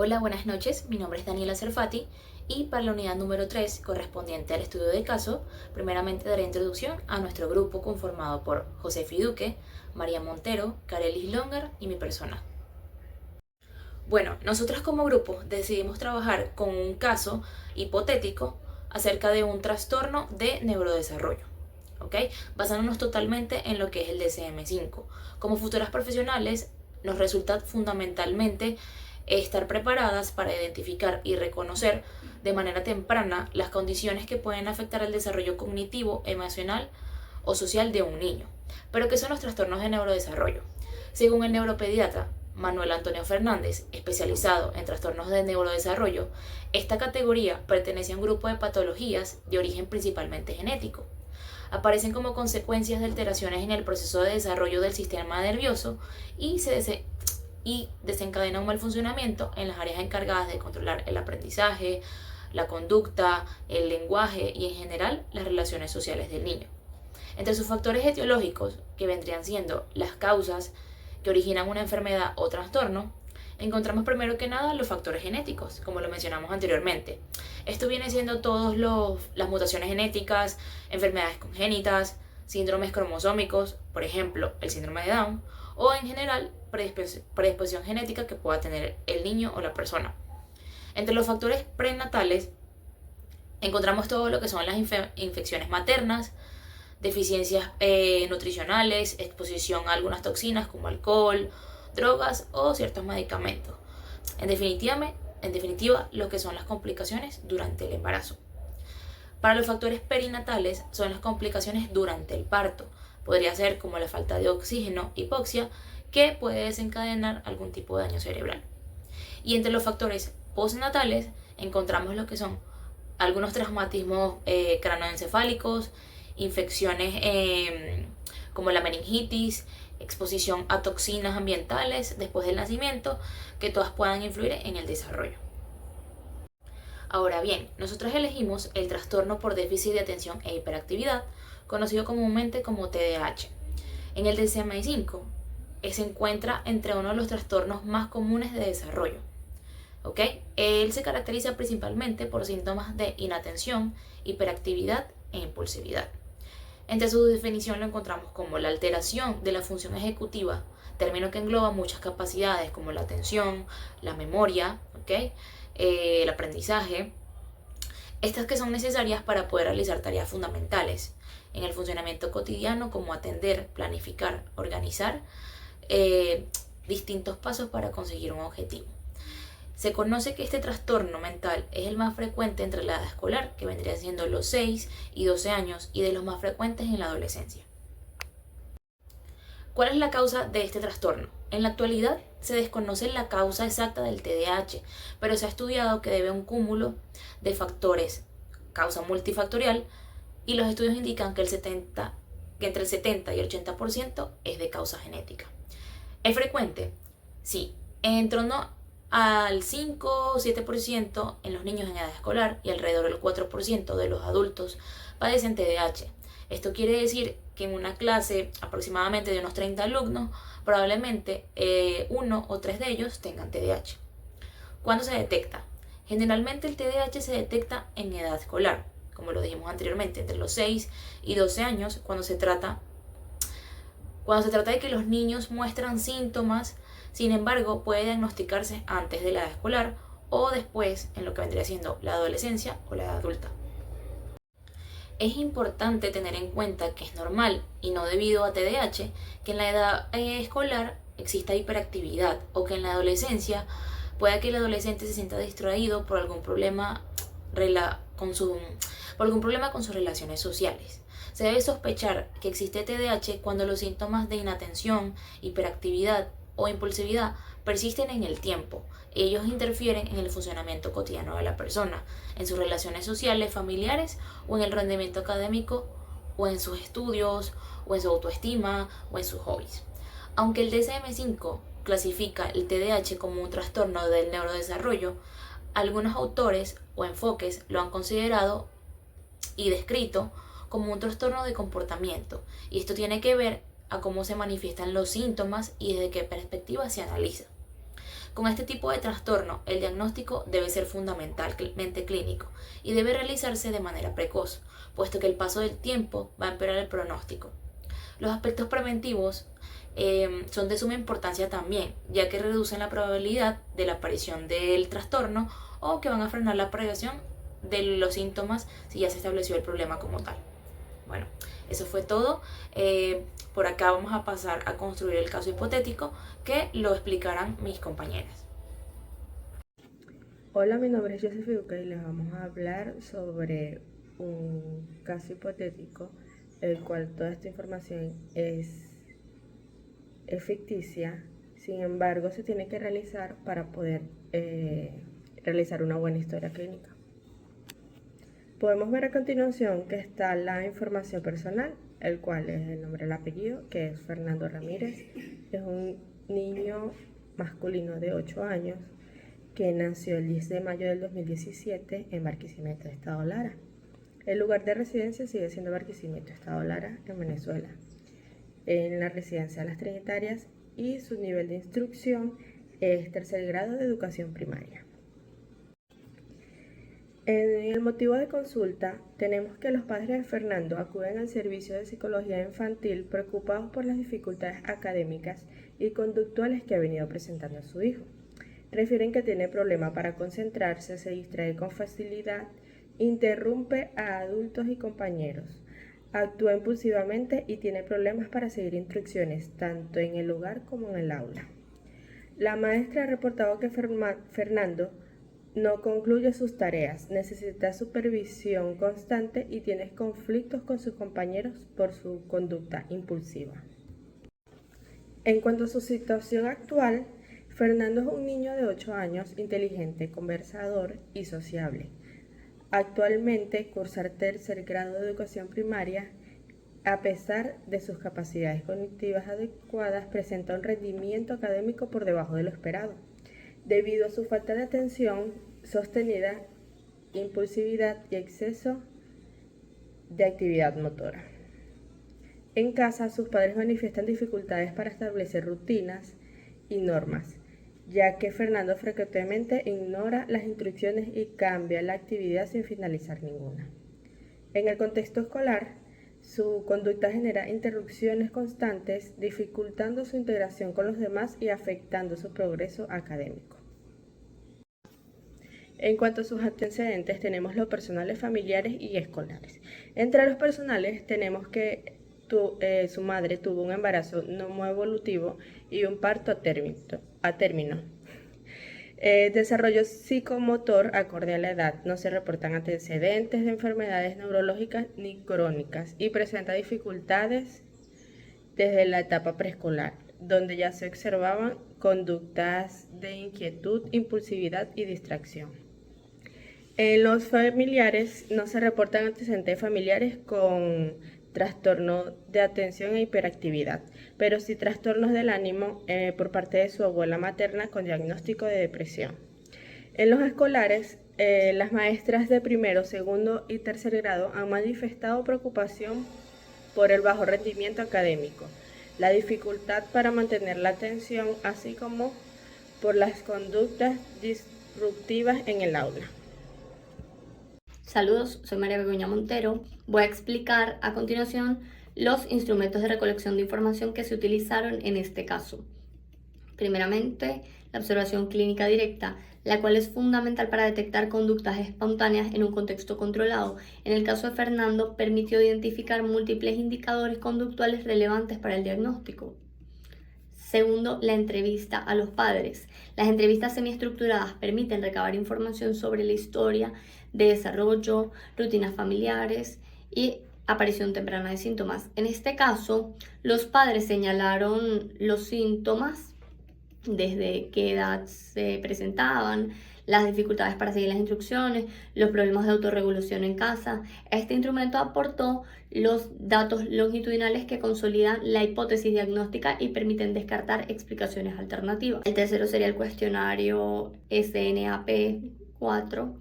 Hola, buenas noches. Mi nombre es Daniela Cerfati y para la unidad número 3, correspondiente al estudio de caso, primeramente daré introducción a nuestro grupo conformado por José Fiduque, María Montero, Carelis Longar y mi persona. Bueno, nosotros como grupo decidimos trabajar con un caso hipotético acerca de un trastorno de neurodesarrollo. ¿Ok? Basándonos totalmente en lo que es el DSM-5. Como futuras profesionales, nos resulta fundamentalmente estar preparadas para identificar y reconocer de manera temprana las condiciones que pueden afectar el desarrollo cognitivo, emocional o social de un niño. Pero ¿qué son los trastornos de neurodesarrollo? Según el neuropediatra Manuel Antonio Fernández, especializado en trastornos de neurodesarrollo, esta categoría pertenece a un grupo de patologías de origen principalmente genético. Aparecen como consecuencias de alteraciones en el proceso de desarrollo del sistema nervioso y desencadena un mal funcionamiento en las áreas encargadas de controlar el aprendizaje, la conducta, el lenguaje y en general las relaciones sociales del niño. Entre sus factores etiológicos, que vendrían siendo las causas que originan una enfermedad o trastorno, encontramos primero que nada los factores genéticos, como lo mencionamos anteriormente. Esto viene siendo todas las mutaciones genéticas, enfermedades congénitas, síndromes cromosómicos, por ejemplo, el síndrome de Down, o en general predisposición genética que pueda tener el niño o la persona. Entre los factores prenatales encontramos todo lo que son las infecciones maternas, deficiencias nutricionales, exposición a algunas toxinas como alcohol, drogas o ciertos medicamentos. En definitiva, lo que son las complicaciones durante el embarazo. Para los factores perinatales son las complicaciones durante el parto. Podría ser como la falta de oxígeno, hipoxia, que puede desencadenar algún tipo de daño cerebral. Y entre los factores postnatales encontramos lo que son algunos traumatismos cranoencefálicos, infecciones como la meningitis, exposición a toxinas ambientales después del nacimiento, que todas puedan influir en el desarrollo. Ahora bien, nosotros elegimos el trastorno por déficit de atención e hiperactividad, conocido comúnmente como TDAH. En el DSM-5 se encuentra entre uno de los trastornos más comunes de desarrollo. ¿Ok? Él se caracteriza principalmente por síntomas de inatención, hiperactividad e impulsividad. Entre su definición lo encontramos como la alteración de la función ejecutiva, término que engloba muchas capacidades como la atención, la memoria, ¿ok? El aprendizaje, estas que son necesarias para poder realizar tareas fundamentales en el funcionamiento cotidiano como atender, planificar, organizar distintos pasos para conseguir un objetivo. Se conoce que este trastorno mental es el más frecuente entre la edad escolar, que vendría siendo los 6 y 12 años, y de los más frecuentes en la adolescencia. ¿Cuál es la causa de este trastorno? En la actualidad se desconoce la causa exacta del TDAH, pero se ha estudiado que debe a un cúmulo de factores, causa multifactorial, y los estudios indican que entre el 70 y el 80% es de causa genética. ¿Es frecuente? Sí, en torno al 5 o 7% en los niños en edad escolar y alrededor del 4% de los adultos padecen TDAH. Esto quiere decir que en una clase aproximadamente de unos 30 alumnos, probablemente uno o tres de ellos tengan TDAH. ¿Cuándo se detecta? Generalmente el TDAH se detecta en edad escolar, como lo dijimos anteriormente, entre los 6 y 12 años, cuando se trata de que los niños muestran síntomas. Sin embargo, puede diagnosticarse antes de la edad escolar o después en lo que vendría siendo la adolescencia o la edad adulta. Es importante tener en cuenta que es normal y no debido a TDAH que en la edad escolar exista hiperactividad o que en la adolescencia pueda que el adolescente se sienta distraído por algún problema con sus relaciones sociales. Se debe sospechar que existe TDAH cuando los síntomas de inatención, hiperactividad o impulsividad persisten en el tiempo. Ellos interfieren en el funcionamiento cotidiano de la persona, en sus relaciones sociales, familiares o en el rendimiento académico o en sus estudios o en su autoestima o en sus hobbies. Aunque el DSM-5 clasifica el TDAH como un trastorno del neurodesarrollo, algunos autores o enfoques lo han considerado y descrito como un trastorno de comportamiento, y esto tiene que ver a cómo se manifiestan los síntomas y desde qué perspectiva se analiza. Con este tipo de trastorno, el diagnóstico debe ser fundamentalmente clínico y debe realizarse de manera precoz, puesto que el paso del tiempo va a empeorar el pronóstico. Los aspectos preventivos son de suma importancia también, ya que reducen la probabilidad de la aparición del trastorno o que van a frenar la progresión de los síntomas si ya se estableció el problema como tal. Bueno, eso fue todo. Por acá vamos a pasar a construir el caso hipotético que lo explicarán mis compañeras. Hola, mi nombre es Joseph Duque y les vamos a hablar sobre un caso hipotético, el cual toda esta información es ficticia, sin embargo se tiene que realizar para poder realizar una buena historia clínica. Podemos ver a continuación que está la información personal, el cual es el nombre y el apellido, que es Fernando Ramírez. Es un niño masculino de 8 años que nació el 10 de mayo del 2017 en Barquisimeto, Estado Lara. El lugar de residencia sigue siendo Barquisimeto, Estado Lara, en Venezuela. En la residencia de las Trinitarias, y su nivel de instrucción es tercer grado de educación primaria. En el motivo de consulta tenemos que los padres de Fernando acuden al servicio de psicología infantil preocupados por las dificultades académicas y conductuales que ha venido presentando su hijo. Refieren que tiene problema para concentrarse, se distrae con facilidad, interrumpe a adultos y compañeros, actúa impulsivamente y tiene problemas para seguir instrucciones tanto en el hogar como en el aula. La maestra ha reportado que Fernando no concluye sus tareas, necesita supervisión constante y tiene conflictos con sus compañeros por su conducta impulsiva. En cuanto a su situación actual, Fernando es un niño de 8 años, inteligente, conversador y sociable. Actualmente cursa tercer grado de educación primaria. A pesar de sus capacidades cognitivas adecuadas, presenta un rendimiento académico por debajo de lo esperado, debido a su falta de atención sostenida, impulsividad y exceso de actividad motora. En casa, sus padres manifiestan dificultades para establecer rutinas y normas, ya que Fernando frecuentemente ignora las instrucciones y cambia la actividad sin finalizar ninguna. En el contexto escolar, su conducta genera interrupciones constantes, dificultando su integración con los demás y afectando su progreso académico. En cuanto a sus antecedentes, tenemos los personales, familiares y escolares. Entre los personales tenemos que su madre tuvo un embarazo no muy evolutivo y un parto a término. Desarrollo psicomotor acorde a la edad. No se reportan antecedentes de enfermedades neurológicas ni crónicas y presenta dificultades desde la etapa preescolar, donde ya se observaban conductas de inquietud, impulsividad y distracción. En los familiares no se reportan antecedentes familiares con trastorno de atención e hiperactividad, pero sí trastornos del ánimo por parte de su abuela materna con diagnóstico de depresión. En los escolares, las maestras de primero, segundo y tercer grado han manifestado preocupación por el bajo rendimiento académico, la dificultad para mantener la atención, así como por las conductas disruptivas en el aula. Saludos, soy María Begoña Montero. Voy a explicar a continuación los instrumentos de recolección de información que se utilizaron en este caso. Primeramente, la observación clínica directa, la cual es fundamental para detectar conductas espontáneas en un contexto controlado. En el caso de Fernando, permitió identificar múltiples indicadores conductuales relevantes para el diagnóstico. Segundo, la entrevista a los padres. Las entrevistas semiestructuradas permiten recabar información sobre la historia de desarrollo, rutinas familiares y aparición temprana de síntomas. En este caso, los padres señalaron los síntomas, desde qué edad se presentaban, las dificultades para seguir las instrucciones, los problemas de autorregulación en casa. Este instrumento aportó los datos longitudinales que consolidan la hipótesis diagnóstica y permiten descartar explicaciones alternativas. El tercero sería el cuestionario SNAP-4,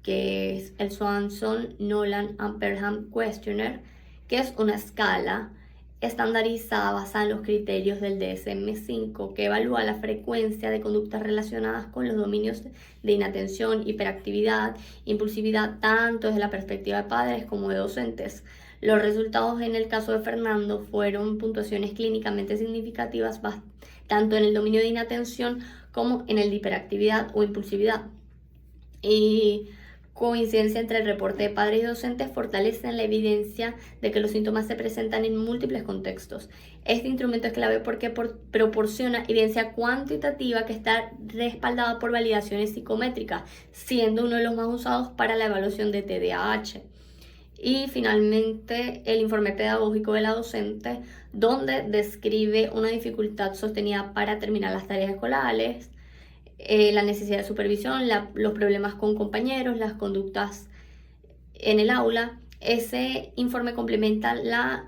que es el Swanson-Nolan-Amperham Questionnaire, que es una escala estandarizada basada en los criterios del DSM-5, que evalúa la frecuencia de conductas relacionadas con los dominios de inatención, hiperactividad, impulsividad, tanto desde la perspectiva de padres como de docentes. Los resultados en el caso de Fernando fueron puntuaciones clínicamente significativas tanto en el dominio de inatención como en el de hiperactividad o impulsividad. Y coincidencia entre el reporte de padres y docentes fortalecen la evidencia de que los síntomas se presentan en múltiples contextos. Este instrumento es clave porque proporciona evidencia cuantitativa que está respaldada por validaciones psicométricas, siendo uno de los más usados para la evaluación de TDAH. Y finalmente el informe pedagógico de la docente, donde describe una dificultad sostenida para terminar las tareas escolares, la necesidad de supervisión, los problemas con compañeros, las conductas en el aula. Ese informe complementa la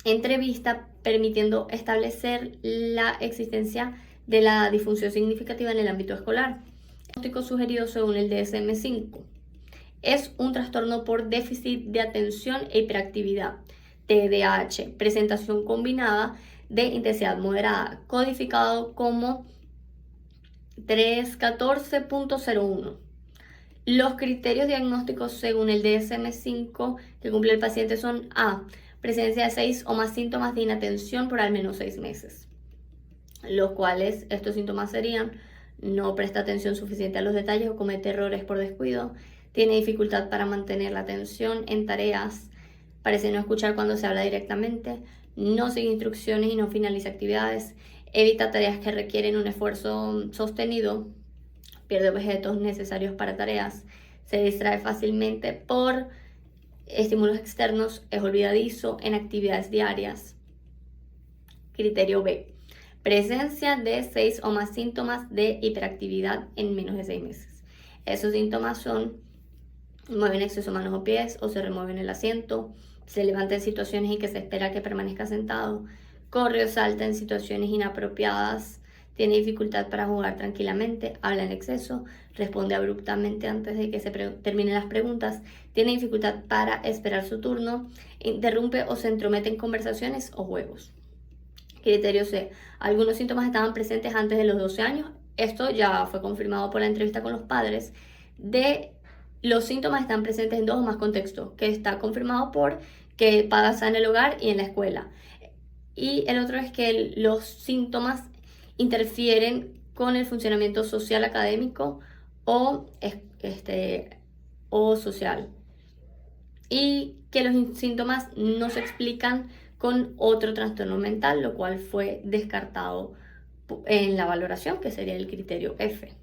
entrevista, permitiendo establecer la existencia de la disfunción significativa en el ámbito escolar. El diagnóstico sugerido según el DSM-5 es un trastorno por déficit de atención e hiperactividad, TDAH, presentación combinada de intensidad moderada, codificado como 314.01. Los criterios diagnósticos según el DSM-5 que cumple el paciente son A. Presencia de 6 o más síntomas de inatención por al menos 6 meses, los cuales estos síntomas serían: no presta atención suficiente a los detalles o comete errores por descuido, tiene dificultad para mantener la atención en tareas, parece no escuchar cuando se habla directamente, no sigue instrucciones y no finaliza actividades, evita tareas que requieren un esfuerzo sostenido, pierde objetos necesarios para tareas, se distrae fácilmente por estímulos externos, es olvidadizo en actividades diarias. Criterio B. Presencia de 6 o más síntomas de hiperactividad en menos de 6 meses. Esos síntomas son: mueve en exceso manos o pies o se remueve en el asiento, se levanta en situaciones en que se espera que permanezca sentado, corre o salta en situaciones inapropiadas, tiene dificultad para jugar tranquilamente, habla en exceso, responde abruptamente antes de que se terminen las preguntas, tiene dificultad para esperar su turno, interrumpe o se entromete en conversaciones o juegos. Criterio C. Algunos síntomas estaban presentes antes de los 12 años. Esto ya fue confirmado por la entrevista con los padres. Los síntomas están presentes en 2 o más contextos, que está confirmado por que pasa en el hogar y en la escuela. Y el otro es que los síntomas interfieren con el funcionamiento social académico o social. Y que los síntomas no se explican con otro trastorno mental, lo cual fue descartado en la valoración, que sería el criterio F.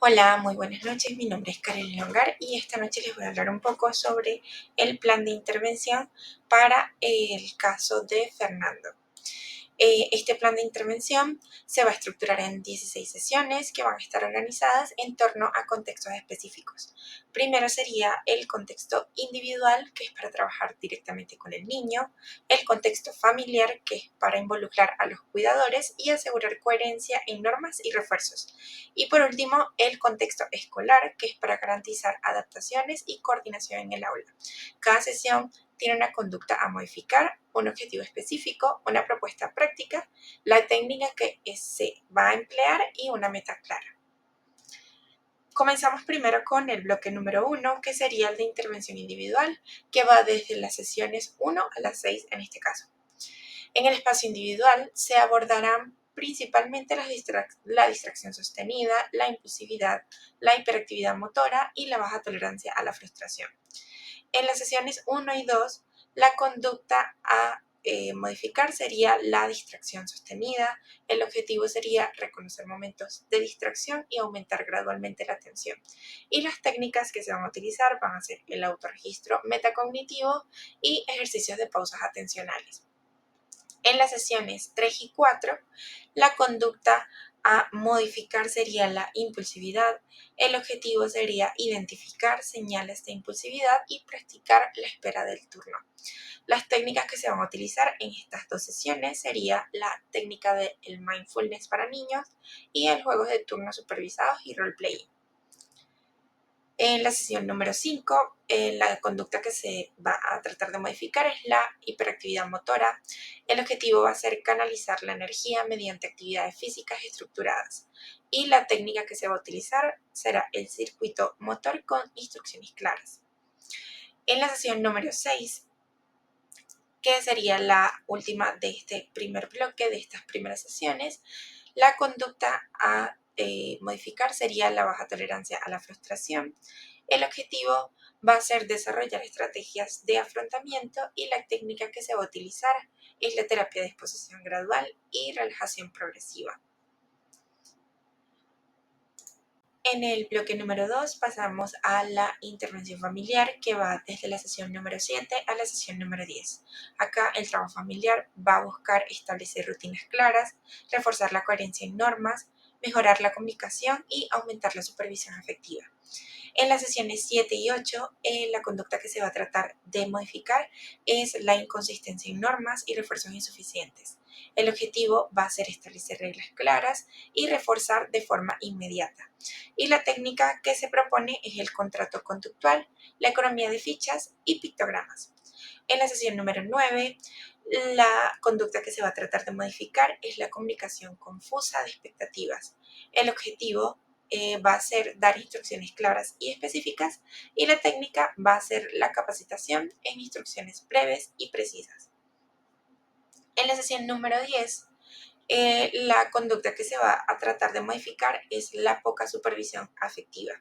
Hola, muy buenas noches. Mi nombre es Karen Leongar y esta noche les voy a hablar un poco sobre el plan de intervención para el caso de Fernando. Este plan de intervención se va a estructurar en 16 sesiones que van a estar organizadas en torno a contextos específicos. Primero sería el contexto individual, que es para trabajar directamente con el niño, el contexto familiar, que es para involucrar a los cuidadores y asegurar coherencia en normas y refuerzos. Y por último, el contexto escolar, que es para garantizar adaptaciones y coordinación en el aula. Cada sesión tiene una conducta a modificar, un objetivo específico, una propuesta práctica, la técnica que se va a emplear y una meta clara. Comenzamos primero con el bloque número 1, que sería el de intervención individual, que va desde las sesiones 1 a las 6 en este caso. En el espacio individual se abordarán principalmente la distracción sostenida, la impulsividad, la hiperactividad motora y la baja tolerancia a la frustración. En las sesiones 1 y 2, la conducta a modificar sería la distracción sostenida. El objetivo sería reconocer momentos de distracción y aumentar gradualmente la atención. Y las técnicas que se van a utilizar van a ser el autorregistro metacognitivo y ejercicios de pausas atencionales. En las sesiones 3 y 4, la conducta a modificar sería la impulsividad. El objetivo sería identificar señales de impulsividad y practicar la espera del turno. Las técnicas que se van a utilizar en estas 2 sesiones sería la técnica del mindfulness para niños y el juego de turnos supervisados y role-playing. En la sesión número 5, la conducta que se va a tratar de modificar es la hiperactividad motora. El objetivo va a ser canalizar la energía mediante actividades físicas estructuradas. Y la técnica que se va a utilizar será el circuito motor con instrucciones claras. En la sesión número 6, que sería la última de este primer bloque, de estas primeras sesiones, la conducta a modificar sería la baja tolerancia a la frustración. El objetivo va a ser desarrollar estrategias de afrontamiento y la técnica que se va a utilizar es la terapia de exposición gradual y relajación progresiva. En el bloque número 2 pasamos a la intervención familiar que va desde la sesión número 7 a la sesión número 10. Acá el trabajo familiar va a buscar establecer rutinas claras, reforzar la coherencia en normas, mejorar la comunicación y aumentar la supervisión afectiva. En las sesiones 7 y 8, la conducta que se va a tratar de modificar es la inconsistencia en normas y refuerzos insuficientes. El objetivo va a ser establecer reglas claras y reforzar de forma inmediata. Y la técnica que se propone es el contrato conductual, la economía de fichas y pictogramas. En la sesión número 9, la conducta que se va a tratar de modificar es la comunicación confusa de expectativas. El objetivo va a ser dar instrucciones claras y específicas y la técnica va a ser la capacitación en instrucciones breves y precisas. En la sesión número 10, la conducta que se va a tratar de modificar es la poca supervisión afectiva.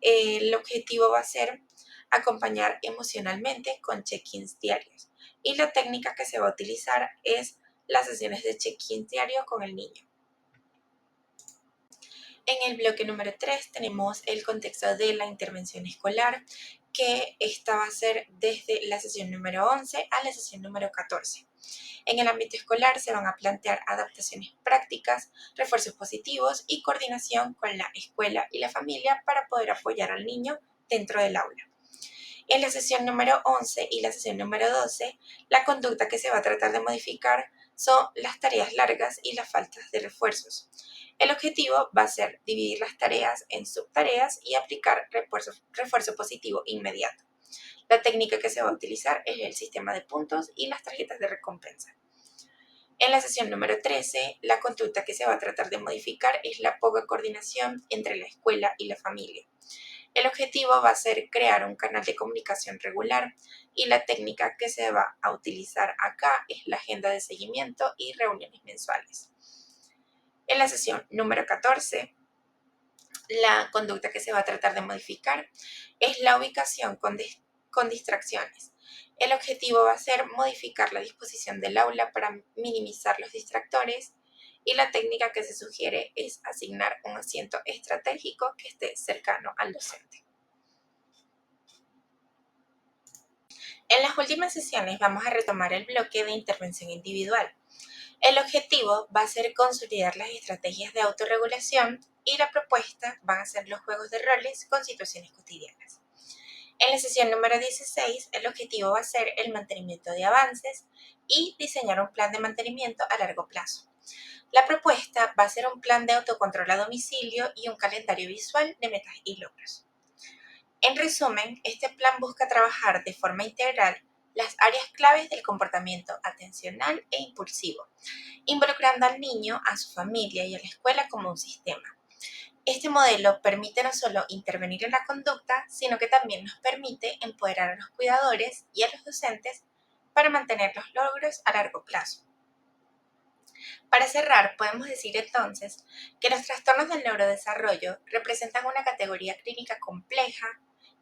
El objetivo va a ser acompañar emocionalmente con check-ins diarios y la técnica que se va a utilizar es las sesiones de check-in diario con el niño. En el bloque número 3 tenemos el contexto de la intervención escolar, que esta va a ser desde la sesión número 11 a la sesión número 14. En el ámbito escolar se van a plantear adaptaciones prácticas, refuerzos positivos y coordinación con la escuela y la familia para poder apoyar al niño dentro del aula. En la sesión número 11 y la sesión número 12, la conducta que se va a tratar de modificar son las tareas largas y las faltas de refuerzos. El objetivo va a ser dividir las tareas en subtareas y aplicar refuerzo positivo inmediato. La técnica que se va a utilizar es el sistema de puntos y las tarjetas de recompensa. En la sesión número 13, la conducta que se va a tratar de modificar es la poca coordinación entre la escuela y la familia. El objetivo va a ser crear un canal de comunicación regular y la técnica que se va a utilizar acá es la agenda de seguimiento y reuniones mensuales. En la sesión número 14, la conducta que se va a tratar de modificar es la ubicación con distracciones. El objetivo va a ser modificar la disposición del aula para minimizar los distractores y la técnica que se sugiere es asignar un asiento estratégico que esté cercano al docente. En las últimas sesiones vamos a retomar el bloque de intervención individual. El objetivo va a ser consolidar las estrategias de autorregulación y la propuesta van a ser los juegos de roles con situaciones cotidianas. En la sesión número 16, el objetivo va a ser el mantenimiento de avances y diseñar un plan de mantenimiento a largo plazo. La propuesta va a ser un plan de autocontrol a domicilio y un calendario visual de metas y logros. En resumen, este plan busca trabajar de forma integral las áreas claves del comportamiento atencional e impulsivo, involucrando al niño, a su familia y a la escuela como un sistema. Este modelo permite no solo intervenir en la conducta, sino que también nos permite empoderar a los cuidadores y a los docentes para mantener los logros a largo plazo. Para cerrar, podemos decir entonces que los trastornos del neurodesarrollo representan una categoría clínica compleja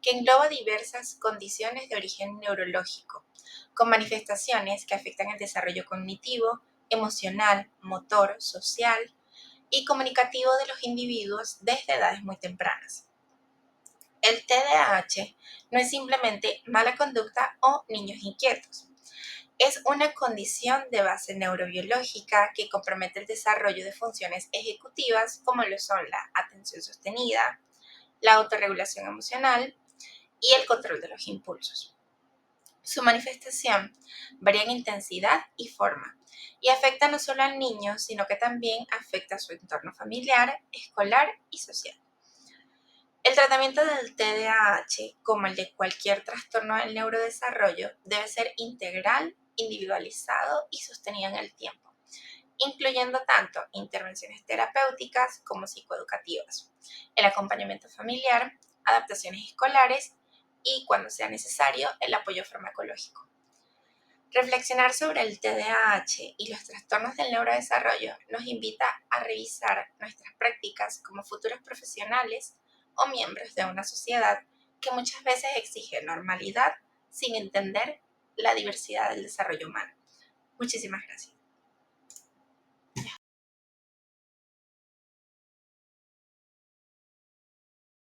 que engloba diversas condiciones de origen neurológico, con manifestaciones que afectan el desarrollo cognitivo, emocional, motor, social y comunicativo de los individuos desde edades muy tempranas. El TDAH no es simplemente mala conducta o niños inquietos. Es una condición de base neurobiológica que compromete el desarrollo de funciones ejecutivas como lo son la atención sostenida, la autorregulación emocional y el control de los impulsos. Su manifestación varía en intensidad y forma y afecta no solo al niño, sino que también afecta a su entorno familiar, escolar y social. El tratamiento del TDAH, como el de cualquier trastorno del neurodesarrollo, debe ser integral, individualizado y sostenido en el tiempo, incluyendo tanto intervenciones terapéuticas como psicoeducativas, el acompañamiento familiar, adaptaciones escolares y, cuando sea necesario, el apoyo farmacológico. Reflexionar sobre el TDAH y los trastornos del neurodesarrollo nos invita a revisar nuestras prácticas como futuros profesionales o miembros de una sociedad que muchas veces exige normalidad sin entender la diversidad del desarrollo humano. Muchísimas gracias.